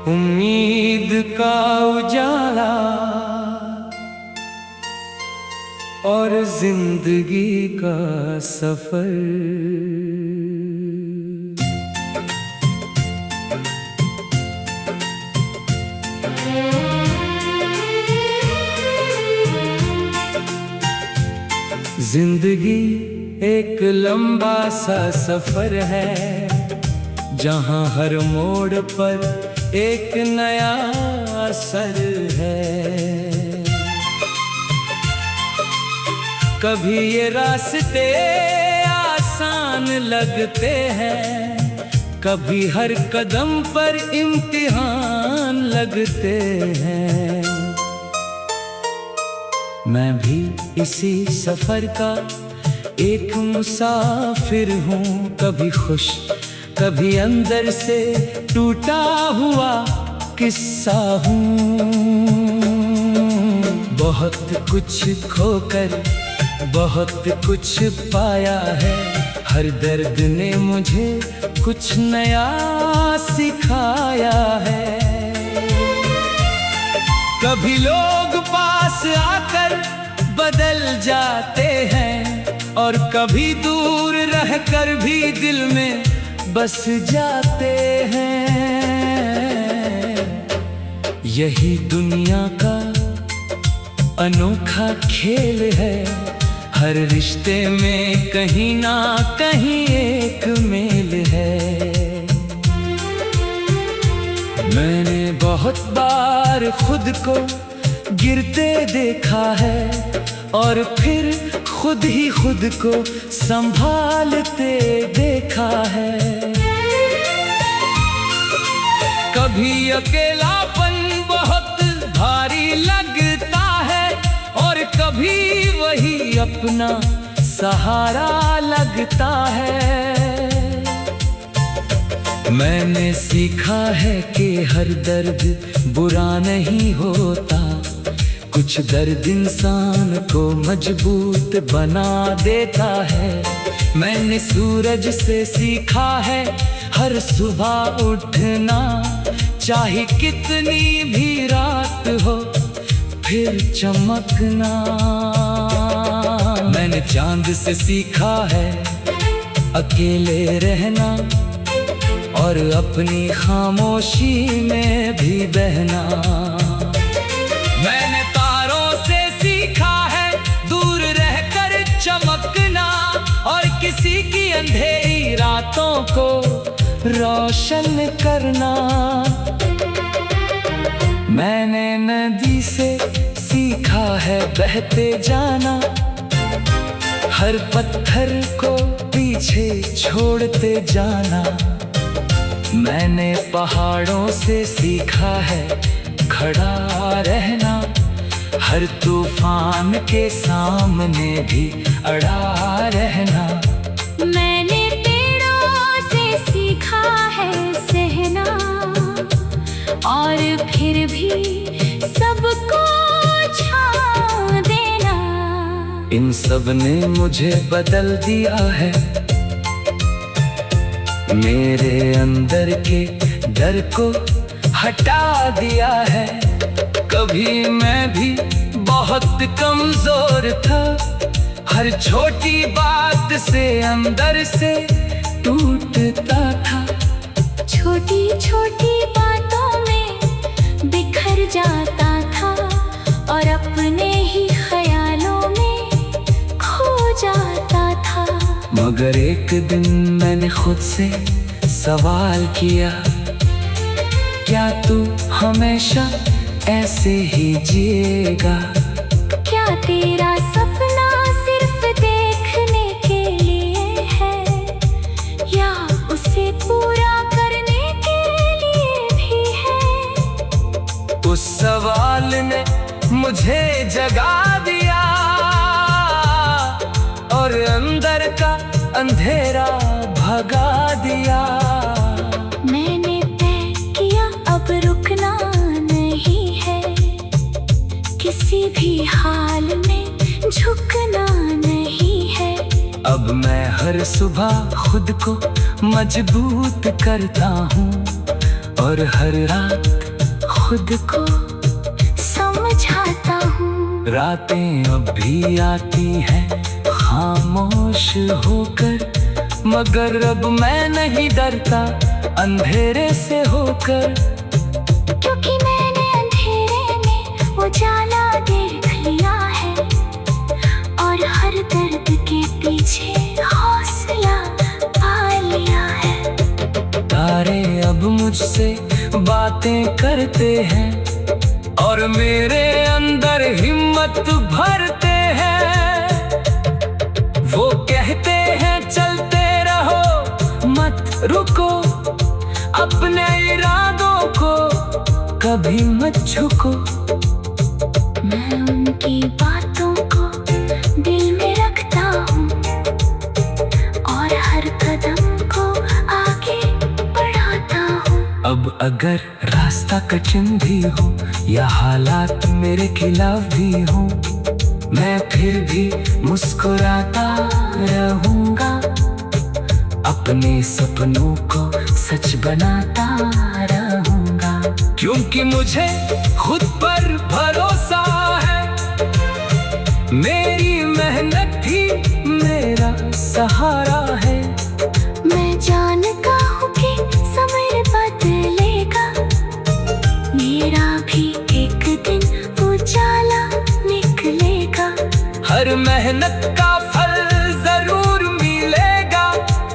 उम्मीद का उजाला और जिंदगी का सफर। जिंदगी एक लंबा सा सफर है, जहां हर मोड़ पर एक नया असर है। कभी ये रास्ते आसान लगते हैं, कभी हर कदम पर इम्तिहान लगते हैं। मैं भी इसी सफर का एक मुसाफिर हूँ, कभी खुश कभी अंदर से टूटा हुआ किस्सा हूँ। बहुत कुछ खोकर बहुत कुछ पाया है, हर दर्द ने मुझे कुछ नया सिखाया है। कभी लोग पास आकर बदल जाते हैं, और कभी दूर रहकर भी दिल में बस जाते हैं। यही दुनिया का अनोखा खेल है, हर रिश्ते में कहीं ना कहीं एक मेल है। मैंने बहुत बार खुद को गिरते देखा है, और फिर खुद ही खुद को संभालते देखा है। कभी अकेलापन बहुत भारी लगता है, और कभी वही अपना सहारा लगता है। मैंने सीखा है कि हर दर्द बुरा नहीं होता, कुछ दर्द इंसान को मजबूत बना देता है। मैंने सूरज से सीखा है हर सुबह उठना, चाहे कितनी भी रात हो फिर चमकना। मैंने चांद से सीखा है अकेले रहना, और अपनी खामोशी में भी बहना। मैंने तारों से सीखा है दूर रहकर चमकना, और किसी की अंधेरी रातों को रोशन करना। मैंने नदी से सीखा है बहते जाना, हर पत्थर को पीछे छोड़ते जाना। मैंने पहाड़ों से सीखा है खड़ा रहना, हर तूफान के सामने भी अड़ा रहना। मैंने पेड़ों से सीखा है सहना, और फिर भी सबको छांव देना। इन सब ने मुझे बदल दिया है, मेरे अंदर के डर को हटा दिया है। कभी मैं भी बहुत कमजोर था, हर छोटी बात से अंदर से टूटता था। छोटी छोटी बातों में बिखर जाता था, और अपने ही ख्यालों में खो जाता था। मगर एक दिन मैंने खुद से सवाल किया, क्या तू हमेशा ऐसे ही जिएगा? क्या तेरा सपना सिर्फ देखने के लिए है, या उसे पूरा करने के लिए भी है? उस सवाल ने मुझे जगा दिया, और अंदर का अंधेरा भगा दिया। मैंने तय किया अब रुकना नहीं है, किसी भी हाल में झुकना नहीं है। अब मैं हर सुबह खुद को मजबूत करता हूँ, और हर रात खुद को समझाता हूँ। रातें अब भी आती हैं खामोश होकर, मगर अब मैं नहीं डरता अंधेरे से होकर। क्योंकि मैंने अंधेरे में उजाला देख लिया है, और हर दर्द के पीछे हौसला पा लिया है। तारे अब मुझसे बातें करते हैं, और मेरे अंदर हिम्मत भरते हैं। वो कहते हैं चलते रहो मत रुको, अपने इरादों को कभी मत झुको। मैं उनकी बातों को दिल में रखता हूँ, और हर कदम को आगे बढ़ाता हूँ। अब अगर रास्ता कठिन भी हो या हालात मेरे खिलाफ भी हो, मैं फिर भी मुस्कुराता रहूंगा। अपने सपनों को सच बनाता रहूंगा, क्योंकि मुझे खुद पर भरोसा है। मेरी मेहनत ही मेरा सहारा है। मैं जानता हूँ कि समय बदलेगा, मेरा भी एक दिन उजाला निकलेगा। हर मेहनत का फल जरूर मिलेगा,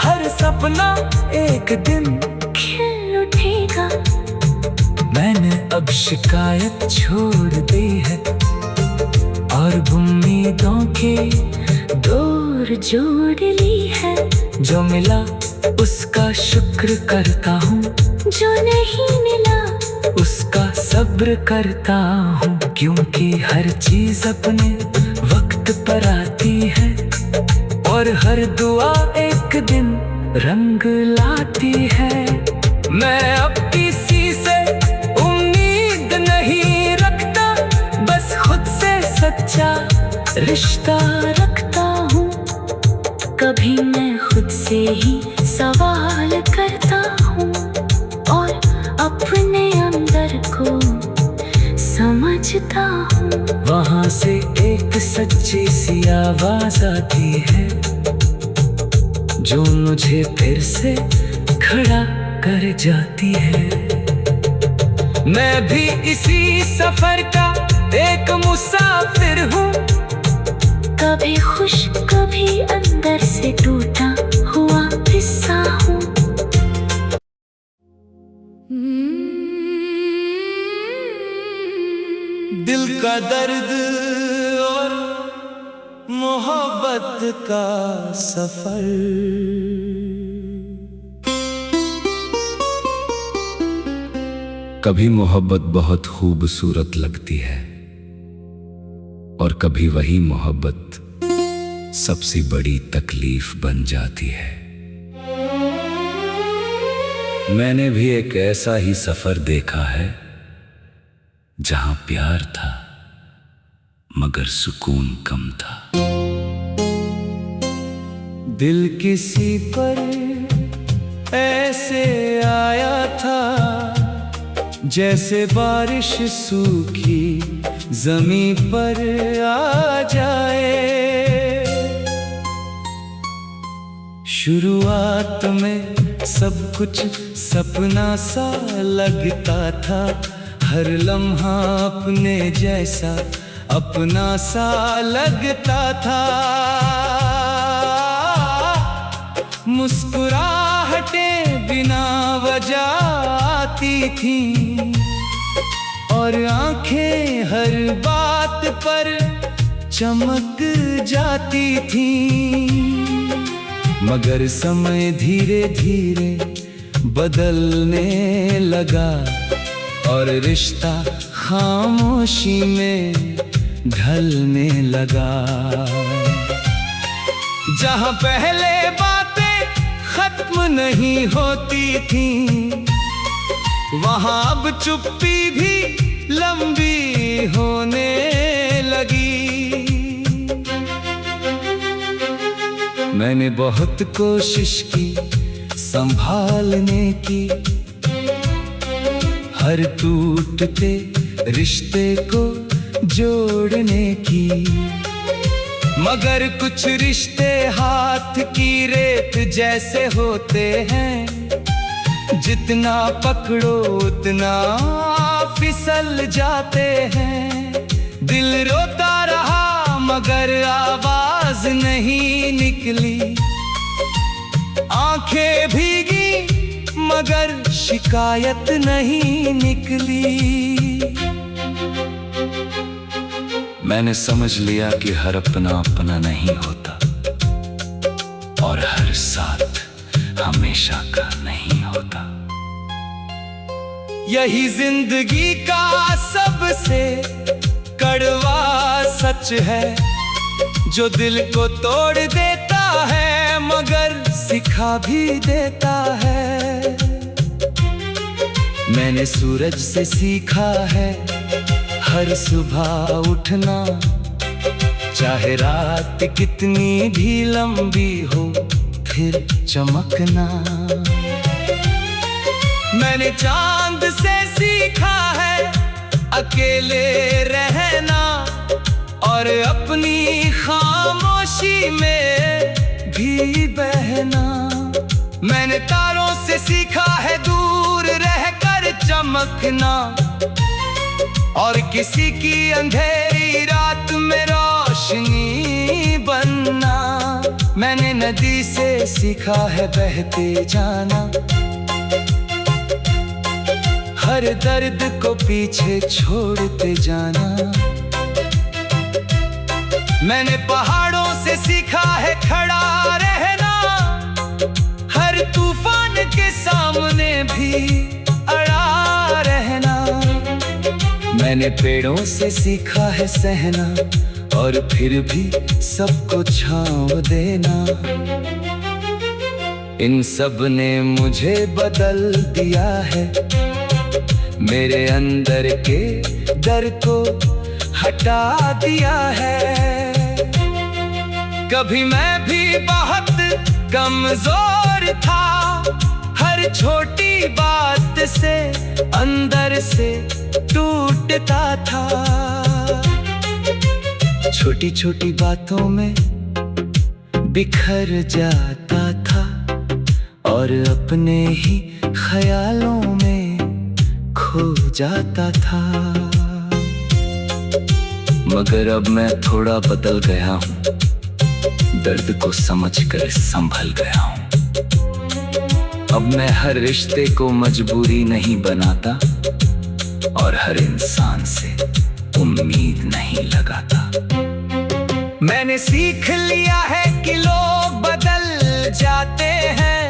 हर सपना एक दिन खिल उठेगा। मैंने अब शिकायत छोड़ दी है, और उम्मीदों के डोर जोड़ ली है। जो मिला उसका शुक्र करता हूँ, जो नहीं मिला उसका सब्र करता हूँ। क्योंकि हर चीज अपने वक्त पर आती है, और हर दुआ एक दिन रंग लाती है। मैं अब किसी से उम्मीद नहीं रखता, बस खुद से सच्चा रिश्ता रखता हूँ। कभी मैं खुद से ही सवाल करता हूँ, और अपने अंदर को समझता हूँ। वहाँ से एक सच्ची सी आवाज आती है, जो मुझे फिर से खड़ा कर जाती है। मैं भी इसी सफर का एक मुसाफिर हूँ, कभी खुश कभी अंदर से टूटा हुआ हिस्सा हूँ। दिल का दर्द और मोहब्बत का सफर। कभी मोहब्बत बहुत खूबसूरत लगती है, और कभी वही मोहब्बत सबसे बड़ी तकलीफ बन जाती है। मैंने भी एक ऐसा ही सफर देखा है, जहां प्यार था मगर सुकून कम था। दिल किसी पर ऐसे आया था, जैसे बारिश सूखी जमीन पर आ जाए। शुरुआत में सब कुछ सपना सा लगता था, हर लम्हा अपने जैसा अपना सा लगता था। मुस्कुराहटें बिना वजह आती थीं, और आंखें हर बात पर चमक जाती थीं। मगर समय धीरे धीरे बदलने लगा, और रिश्ता खामोशी में ढलने लगा। जहां पहले बातें खत्म नहीं होती थीं, वहां अब चुप्पी भी लंबी होने लगी। मैंने बहुत कोशिश की संभालने की, हर टूटते रिश्ते को जोड़ने की। मगर कुछ रिश्ते हाथ की रेत जैसे होते हैं, जितना पकड़ो उतना फिसल जाते हैं। दिल रोता रहा मगर आवाज नहीं निकली, आंखें भीगी मगर शिकायत नहीं निकली। मैंने समझ लिया कि हर अपना अपना नहीं होता, और हर साथ हमेशा का नहीं होता। यही जिंदगी का सबसे कड़वा सच है, जो दिल को तोड़ देता है मगर सिखा भी देता है। मैंने सूरज से सीखा है हर सुबह उठना, चाहे रात कितनी भी लंबी हो फिर चमकना। मैंने चांद से सीखा है अकेले रहना, और अपनी खामोशी में भी बहना। मैंने तारों से सीखा है दूर रहकर चमकना, और किसी की अंधेरी रात में रोशनी बनना। मैंने नदी से सीखा है बहते जाना, हर दर्द को पीछे छोड़ते जाना। मैंने पहाड़ों से सीखा है खड़ा रहना, हर तूफान के सामने भी अड़ा रहना। मैंने पेड़ों से सीखा है सहना, और फिर भी सबको छांव देना। इन सब ने मुझे बदल दिया है, मेरे अंदर के डर को हटा दिया है। कभी मैं भी बहुत कमजोर था, हर छोटी बात से अंदर से टूटता था। छोटी छोटी बातों में बिखर जाता था, और अपने ही ख्यालों में खो जाता था। मगर अब मैं थोड़ा बदल गया हूँ, दर्द को समझकर संभल गया हूँ। अब मैं हर रिश्ते को मजबूरी नहीं बनाता, और हर इंसान से उम्मीद नहीं लगाता। मैंने सीख लिया है कि लोग बदल जाते हैं,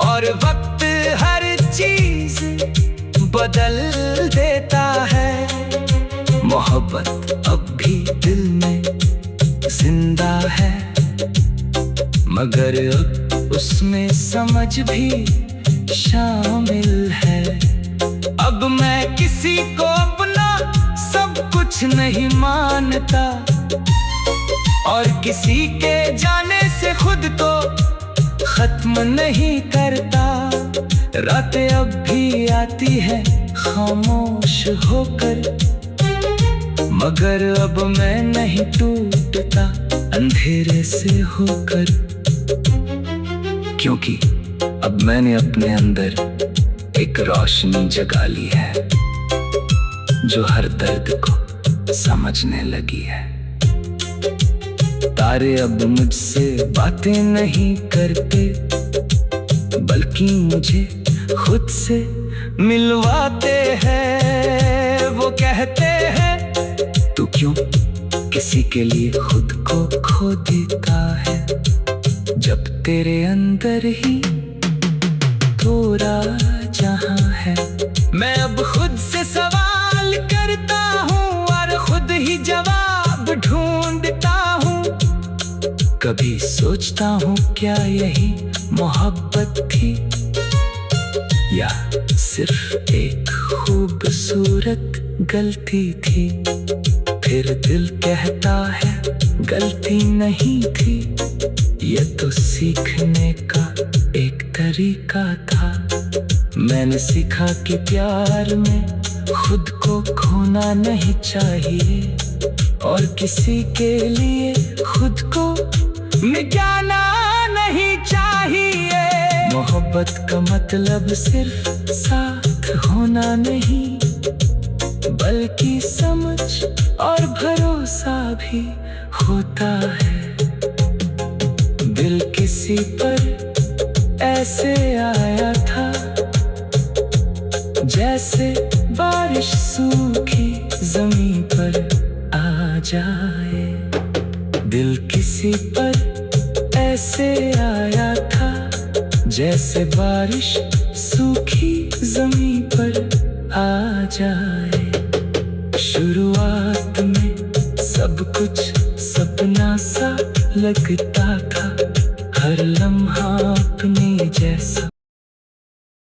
और वक्त हर चीज बदल देता है। मोहब्बत अब भी दिल में जिंदा है, मगर अब उसमें समझ भी शामिल है। अब मैं किसी को अपना सब कुछ नहीं मानता, और किसी के जाने से खुद को खत्म नहीं करता। रातें अब भी आती है खामोश होकर, मगर अब मैं नहीं टूटता अंधेरे से होकर। क्योंकि अब मैंने अपने अंदर एक रोशनी जगा ली है, जो हर दर्द को समझने लगी है। तारे अब मुझसे बातें नहीं करते, बल्कि मुझे खुद से मिलवाते हैं। वो कहते हैं तू क्यों किसी के लिए खुद को खो देता है, जब तेरे अंदर ही थोड़ा जहां है। मैं अब खुद से सवाल करता हूँ, और खुद ही जवाब ढूंढता हूँ। कभी सोचता हूँ क्या यही मोहब्बत थी, या सिर्फ एक खूबसूरत गलती थी। फिर दिल कहता है गलती नहीं थी, ये तो सीखने का एक तरीका था। मैंने सीखा कि प्यार में खुद को खोना नहीं चाहिए और किसी के लिए खुद को मिटाना नहीं चाहिए। मोहब्बत का मतलब सिर्फ साथ होना नहीं, बल्कि समझ और भरोसा भी होता है। दिल किसी पर ऐसे आया था जैसे बारिश सूखी जमीन पर आ जाए। दिल किसी पर ऐसे आया था जैसे बारिश सूखी जमीन पर आ जाए। शुरुआत में सब कुछ सपना सा लगता